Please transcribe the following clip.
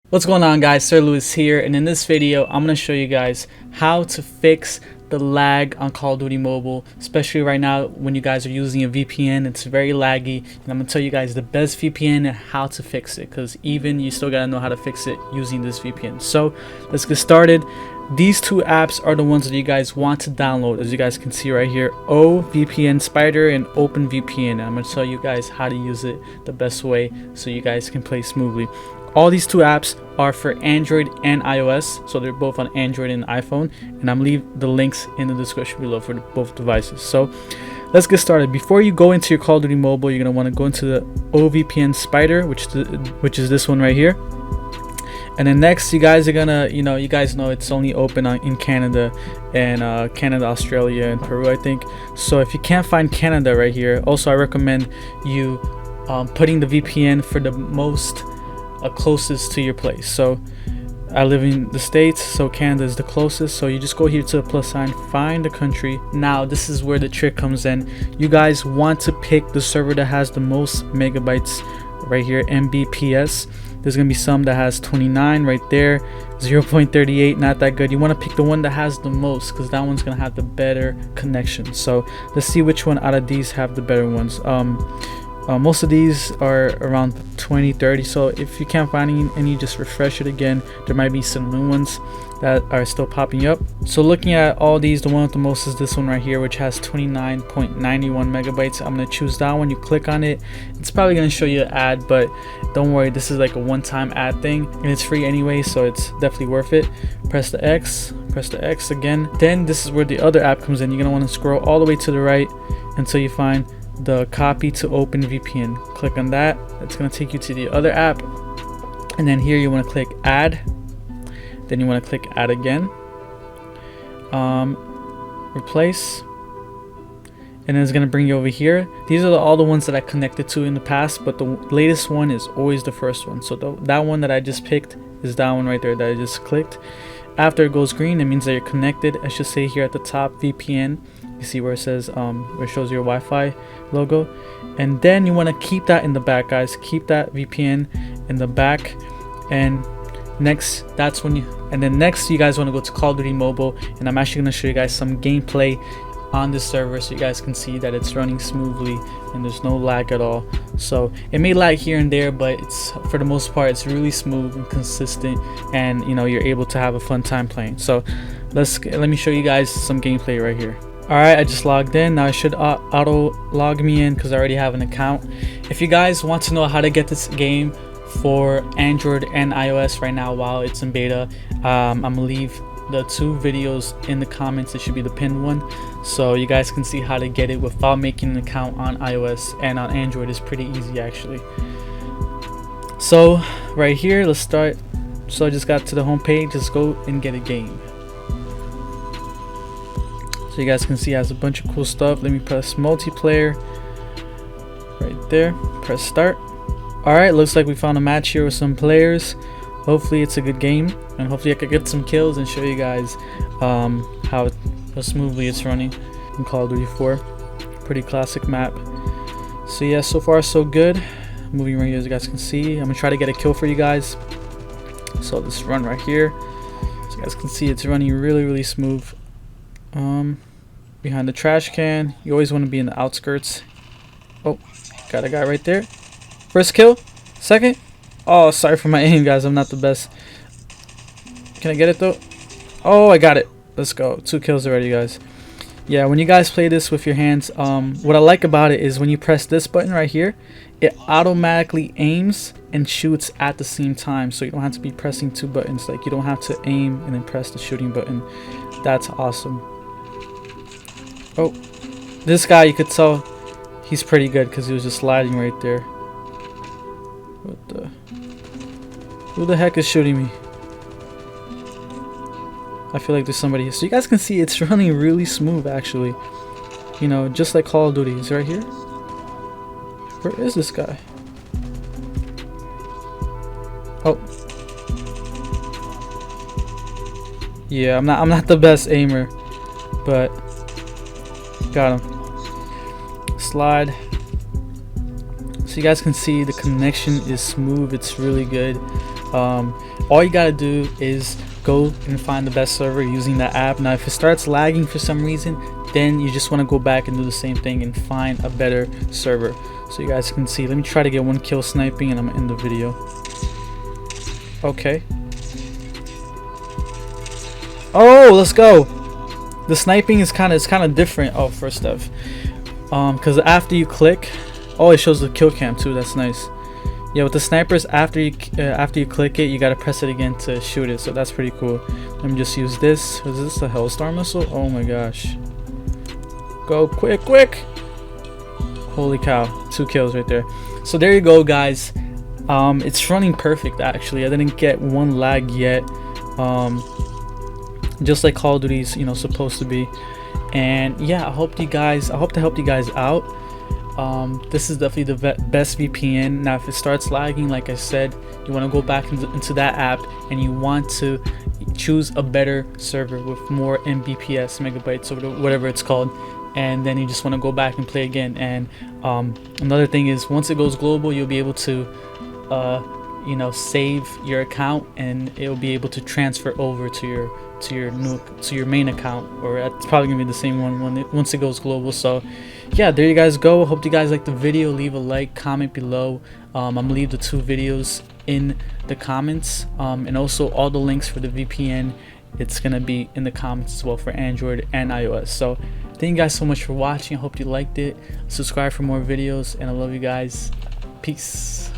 What's going on, guys? Sir Lewis here, and in this video I'm going to show you guys how to fix the lag on Call of Duty Mobile, especially right now when you guys are using a VPN. It's very laggy, and I'm going to tell you guys the best VPN and how to fix it, because even you still got to know how to fix it using this VPN. So let's get started. These two apps are the ones that you guys want to download, as you guys can see right here: OVPNSpider and OpenVPN. I'm going to tell you guys how to use it the best way so you guys can play smoothly. All these two apps are for Android and iOS, so they're both on Android and iPhone, and I'm leave the links in the description below for both devices. So let's get started. Before you go into your Call of Duty Mobile, you're gonna want to go into the OVPNSpider, which is this one right here. And then next, you guys are gonna, you guys know it's only open in Canada and Canada, Australia, and Peru, I think. So if you can't find Canada right here, also I recommend you putting the VPN for the most closest to your place. So I live in the States, so Canada is the closest, so you just go here to the plus sign, find the country. Now this is where the trick comes in. You guys want to pick the server that has the most megabytes right here, Mbps. There's gonna be some that has 29 right there, 0.38, not that good. You want to pick the one that has the most, because that one's gonna have the better connection. So let's see which one out of these have the better ones. Most of these are around 20-30, so if you can't find any, just refresh it again. There might be some new ones that are still popping up. So looking at all these, the one with the most is this one right here, which has 29.91 megabytes. I'm gonna choose that one. You click on it, it's probably gonna show you an ad, but don't worry, this is like a one-time ad thing, and it's free anyway, so it's definitely worth it. Press the X again. Then this is where the other app comes in. You're gonna want to scroll all the way to the right until you find the copy to OpenVPN. Click on that. It's going to take you to the other app, and then here you want to click add. Then you want to click add again, replace, and then it's going to bring you over here. These are all the ones that I connected to in the past, but the latest one is always the first one. So that one that I just picked is that one right there that I just clicked. After it goes green, it means that you're connected. I should say here at the top, VPN. You see where it says where it shows your Wi-Fi logo, and then you want to keep that in the back, guys. Keep that VPN in the back. And next, next you guys want to go to Call of Duty Mobile, and I'm actually going to show you guys some gameplay on this server so you guys can see that it's running smoothly and there's no lag at all. So it may lag here and there, but it's, for the most part, it's really smooth and consistent, and you're able to have a fun time playing. So let me show you guys some gameplay right here. Alright, I just logged in. Now I should auto log me in because I already have an account. If you guys want to know how to get this game for Android and iOS right now while it's in beta, I'm gonna leave the two videos in the comments. It should be the pinned one, so you guys can see how to get it without making an account on iOS. And on Android is pretty easy actually. So right here, let's start. So I just got to the home page. Just go and get a game. So you guys can see it has a bunch of cool stuff. Let me press multiplayer right there. Press start. Alright, looks like we found a match here with some players. Hopefully it's a good game, and hopefully I could get some kills and show you guys how smoothly it's running in Call of Duty 4. Pretty classic map. So yeah, so far so good. Moving right here, as you guys can see. I'm gonna try to get a kill for you guys. So this run right here, so you guys can see it's running really smooth. Behind the trash can. You always want to be in the outskirts. Oh, got a guy right there. First kill. Second. Oh, sorry for my aim, guys. I'm not the best. Can I get it though? Oh, I got it. Let's go. 2 kills already, guys. Yeah, when you guys play this with your hands, what I like about it is when you press this button right here, it automatically aims and shoots at the same time, so you don't have to be pressing 2 buttons. Like, you don't have to aim and then press the shooting button. That's awesome. Oh, this guy, you could tell he's pretty good because he was just sliding right there. Who the heck is shooting me? I feel like there's somebody here. So you guys can see it's running really smooth actually. Just like Call of Duty. Is right here? Where is this guy? Oh. Yeah, I'm not the best aimer, but got him. Slide. So you guys can see the connection is smooth. It's really good. All you gotta do is go and find the best server using the app. Now if it starts lagging for some reason, then you just want to go back and do the same thing and find a better server. So you guys can see, let me try to get 1 kill sniping and I'm gonna end the video. Okay. Oh, let's go. The sniping is kind of different. Oh, first stuff, because after you click, oh, it shows the kill cam too. That's nice. Yeah, with the snipers, after you click it, you gotta press it again to shoot it. So that's pretty cool. Let me just use this. Is this a Hellstar missile? Oh my gosh! Go quick, quick! Holy cow! 2 kills right there. So there you go, guys. It's running perfect. Actually, I didn't get 1 lag yet. Just like Call of Duty's, you know, supposed to be. And yeah, I hope to help you guys out. This is definitely the best VPN. Now if it starts lagging, like I said, you want to go back into that app and you want to choose a better server with more Mbps, megabytes, or whatever it's called, and then you just want to go back and play again. And another thing is, once it goes global, you'll be able to you know, save your account and it'll be able to transfer over to your main account, or it's probably gonna be the same one once it goes global. So yeah, there you guys go. Hope you guys liked the video. Leave a like, comment below. I'm gonna leave the 2 videos in the comments, and also all the links for the VPN, it's gonna be in the comments as well for Android and iOS. So thank you guys so much for watching. I hope you liked it. Subscribe for more videos, and I love you guys. Peace.